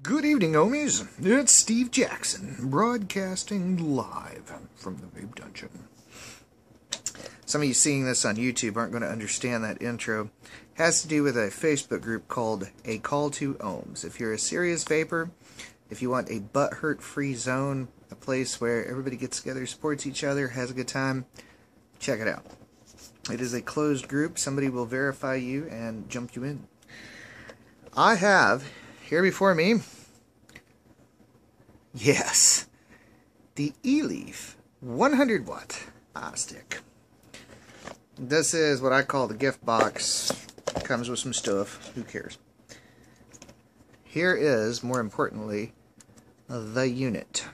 Good evening, homies. It's Steve Jackson, broadcasting live from the Vape Dungeon. Some of you seeing this on YouTube aren't going to understand that intro. It has to do with a Facebook group called A Call to Ohms. If you're a serious vapor, if you want a butt-hurt-free zone, a place where everybody gets together, supports each other, has a good time, check it out. It is a closed group. Somebody will verify you and jump you in. I have here before me, yes, the eLeaf 100 watt iStick. This is what I call the gift box. It comes with some stuff. Who cares? Here is, more importantly, the unit.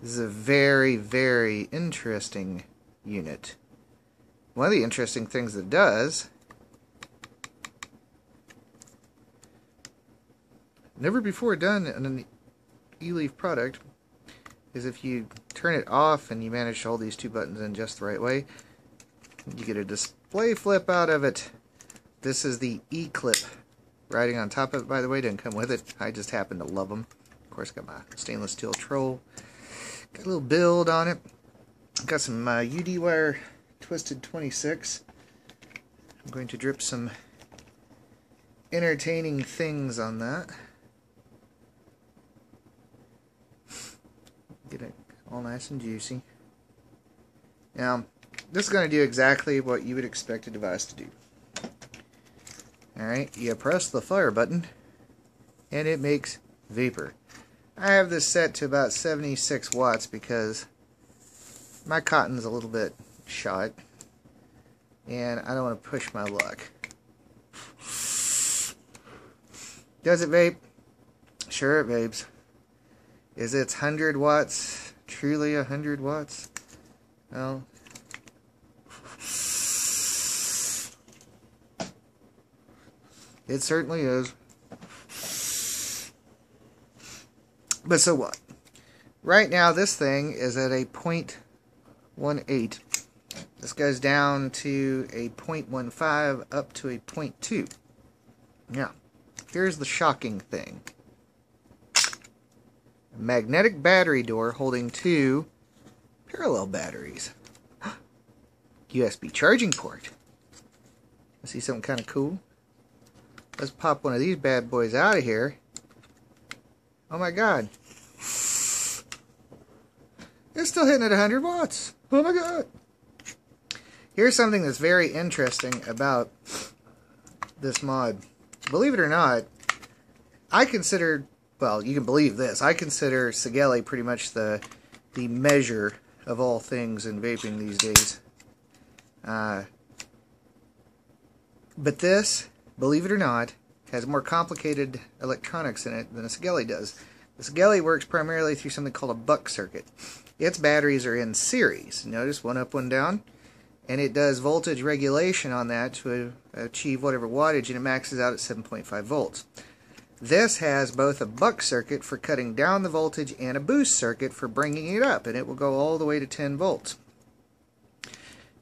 This is a very, very interesting unit. One of the interesting things it does, never before done in an eLeaf product, is if you turn it off and you manage to hold these two buttons in just the right way, you get a display flip out of it. This is the E-clip riding on top of it, by the way. Didn't come with it. I just happen to love them. Of course, got my stainless steel troll. Got a little build on it. Got some UD wire twisted 26. I'm going to drip some entertaining things on that. Get it all nice and juicy. Now, this is going to do exactly what you would expect a device to do. Alright, you press the fire button, and it makes vapor. I have this set to about 76 watts because my cotton's a little bit shot, and I don't want to push my luck. Does it vape? Sure it vapes. Is its 100 watts truly 100 watts? Well, it certainly is. But so what? Right now this thing is at a 0.18. This goes down to a 0.15 up to a 0.2. Now, here's the shocking thing. A magnetic battery door holding two parallel batteries. USB charging port. I see something kind of cool. Let's pop one of these bad boys out of here. Oh my god. It's still hitting at 100 watts. Oh my god. Here's something that's very interesting about this mod. Believe it or not, I consider, well, you can believe this, I consider Sigelei pretty much the measure of all things in vaping these days. But this, believe it or not, has more complicated electronics in it than a Sigelei does. The Sigelei works primarily through something called a buck circuit. Its batteries are in series. Notice, one up, one down. And it does voltage regulation on that to achieve whatever wattage, and it maxes out at 7.5 volts. This has both a buck circuit for cutting down the voltage and a boost circuit for bringing it up, and it will go all the way to 10 volts.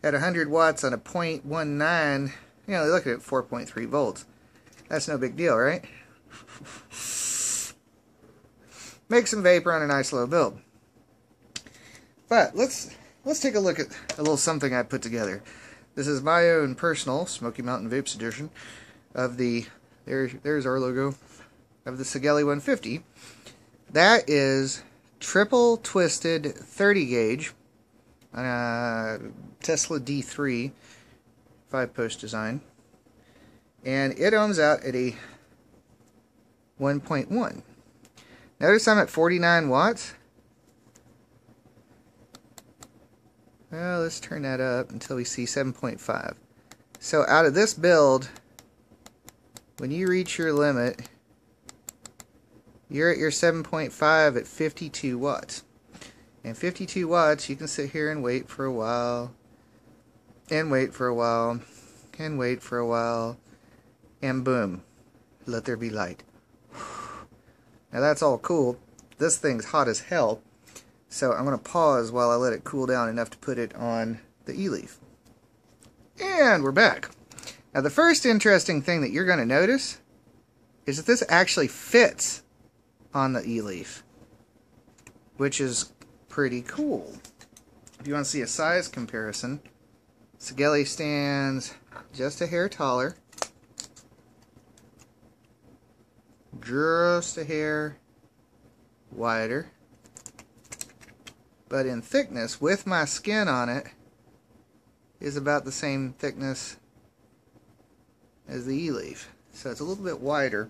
At 100 watts on a 0.19, you know, look at it, 4.3 volts. That's no big deal, right? Make some vapor on a nice low build. But let's take a look at a little something I put together. This is my own personal Smoky Mountain Vapes edition of the, there's our logo, of the Sigelei 150. That is triple twisted 30 gauge on a Tesla D3 5-post design. And it ohms out at a 1.1. Notice I'm at 49 watts. Well, let's turn that up until we see 7.5. So out of this build, when you reach your limit, you're at your 7.5 at 52 watts. And 52 watts, you can sit here and wait for a while, and wait for a while, and wait for a while, and boom, let there be light. Now that's all cool. This thing's hot as hell. So I'm going to pause while I let it cool down enough to put it on the eLeaf. And we're back. Now the first interesting thing that you're going to notice is that this actually fits on the eLeaf, which is pretty cool. If you want to see a size comparison, Sigelei stands just a hair taller, just a hair wider, but in thickness, with my skin on it, is about the same thickness as the eLeaf. So it's a little bit wider,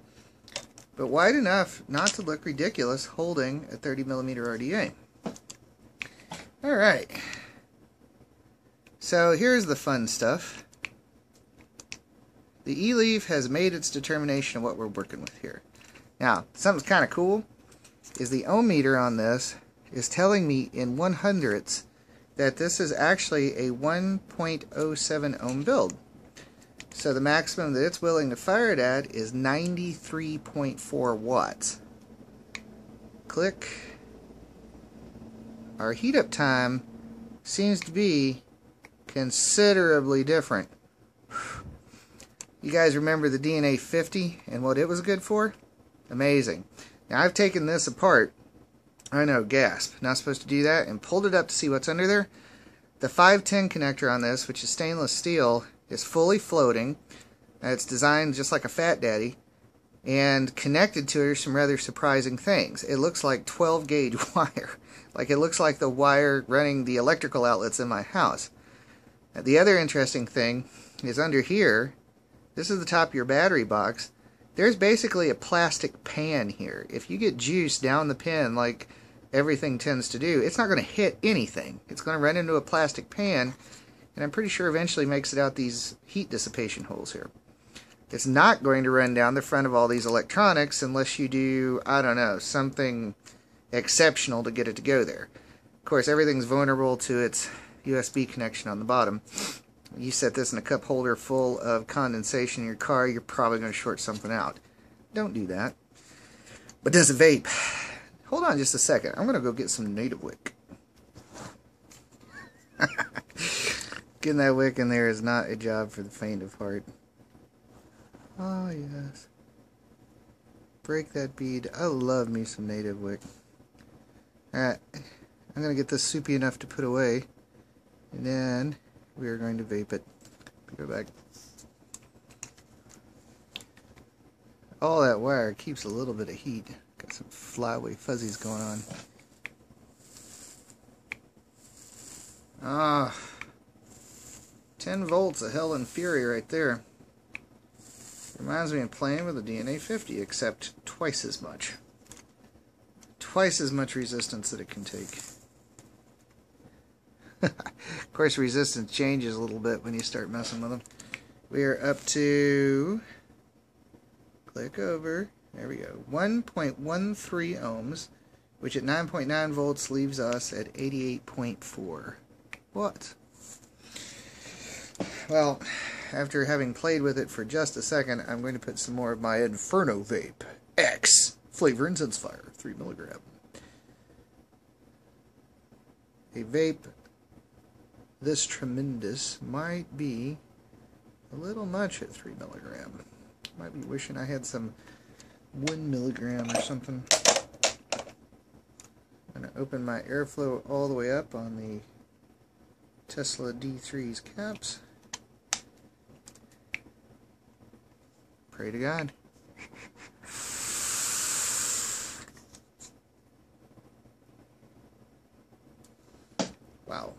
but wide enough not to look ridiculous holding a 30mm RDA. Alright, so here's the fun stuff. The eLeaf has made its determination of what we're working with here. Now, something's kind of cool is the ohm meter on this is telling me in 1/100ths that this is actually a 1.07 ohm build. So the maximum that it's willing to fire it at is 93.4 watts. Click. Our heat up time seems to be considerably different. You guys remember the DNA 50 and what it was good for? Amazing. Now I've taken this apart. I know, gasp. Not supposed to do that. And pulled it up to see what's under there. The 510 connector on this, which is stainless steel, is fully floating. It's designed just like a Fat Daddy. And connected to it are some rather surprising things. It looks like 12 gauge wire. Like it looks like the wire running the electrical outlets in my house. Now, the other interesting thing is under here, this is the top of your battery box. There's basically a plastic pan here. If you get juice down the pin like everything tends to do, it's not going to hit anything. It's going to run into a plastic pan, and I'm pretty sure eventually makes it out these heat dissipation holes here. It's not going to run down the front of all these electronics unless you do, I don't know, something exceptional to get it to go there. Of course, everything's vulnerable to its USB connection on the bottom. You set this in a cup holder full of condensation in your car, you're probably going to short something out. Don't do that. But does a vape? Hold on just a second. I'm going to go get some native wick. Getting that wick in there is not a job for the faint of heart. Oh, yes. Break that bead. I love me some native wick. Alright. I'm going to get this soupy enough to put away. And then we are going to vape it. Go back. All that wire keeps a little bit of heat. Got some flyaway fuzzies going on. Ah, 10 volts of hell and fury right there. Reminds me of playing with a DNA 50, except twice as much. Twice as much resistance that it can take. Of course, resistance changes a little bit when you start messing with them. We are up to, click over, there we go, 1.13 ohms, which at 9.9 volts leaves us at 88.4 watts. Well, after having played with it for just a second, I'm going to put some more of my Inferno Vape X Flavor Incense Fire, 3mg. A vape this tremendous might be a little much at 3mg. Might be wishing I had some 1mg or something. I'm going to open my airflow all the way up on the Tesla D3's caps. Pray to God. Wow.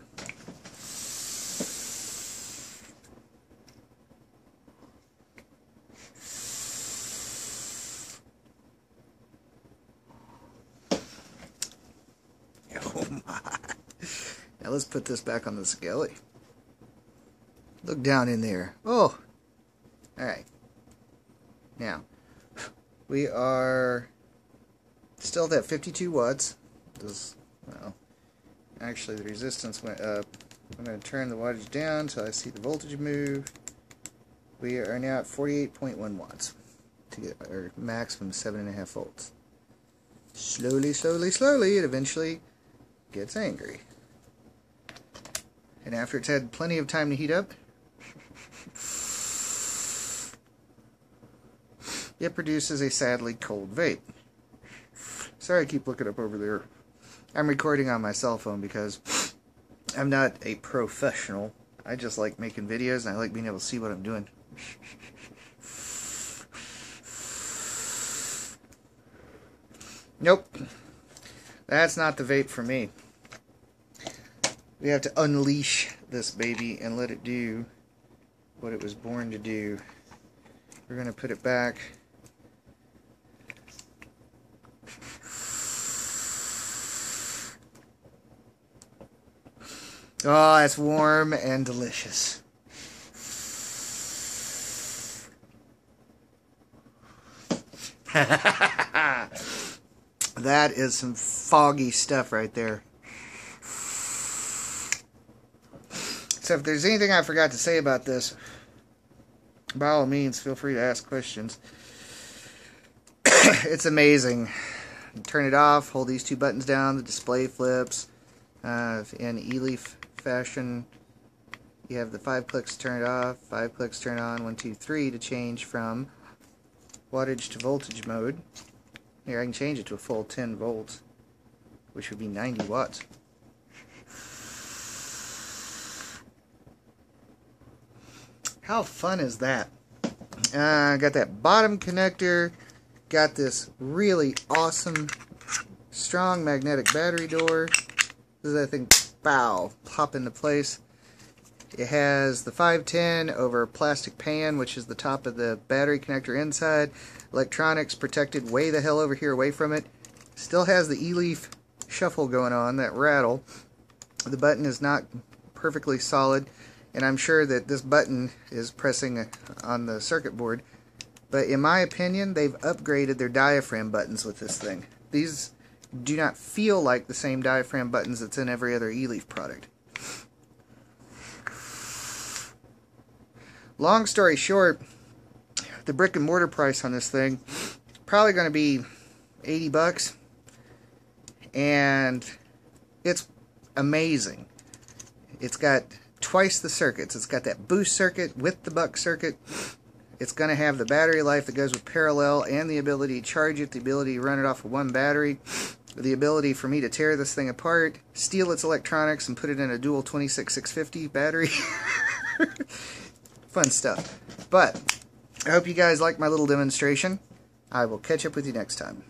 Oh my. Now let's put this back on the Sigelei. Look down in there. Oh! Alright. Now, we are still at that 52 watts. This, well, actually the resistance went up. I'm going to turn the wattage down until I see the voltage move. We are now at 48.1 watts to get our maximum 7.5 volts. Slowly, slowly, slowly, it eventually gets angry. And after it's had plenty of time to heat up, it produces a sadly cold vape. Sorry I keep looking up over there. I'm recording on my cell phone because I'm not a professional. I just like making videos and I like being able to see what I'm doing. Nope. That's not the vape for me. We have to unleash this baby and let it do what it was born to do. We're going to put it back. Oh, it's warm and delicious. That is some foggy stuff right there. So if there's anything I forgot to say about this, by all means, feel free to ask questions. It's amazing. Turn it off, hold these two buttons down, the display flips. In eLeaf fashion, you have the 5 clicks to turn it off, 5 clicks turn on, 1, 2, 3 to change from wattage to voltage mode. Here, I can change it to a full 10 volts, which would be 90 watts. How fun is that? Got that bottom connector, got this really awesome, strong magnetic battery door. This is that thing, bow, pop into place. It has the 510 over plastic pan, which is the top of the battery connector inside. Electronics protected way the hell over here away from it. Still has the eLeaf shuffle going on, that rattle. The button is not perfectly solid, and I'm sure that this button is pressing on the circuit board. But in my opinion, they've upgraded their diaphragm buttons with this thing. These do not feel like the same diaphragm buttons that's in every other eLeaf product. Long story short, the brick and mortar price on this thing probably going to be 80 bucks, and it's amazing. It's got twice the circuits. It's got that boost circuit with the buck circuit. It's going to have the battery life that goes with parallel and the ability to charge it, the ability to run it off of one battery, the ability for me to tear this thing apart, steal its electronics, and put it in a dual 26650 battery. Fun stuff. But I hope you guys like my little demonstration. I will catch up with you next time.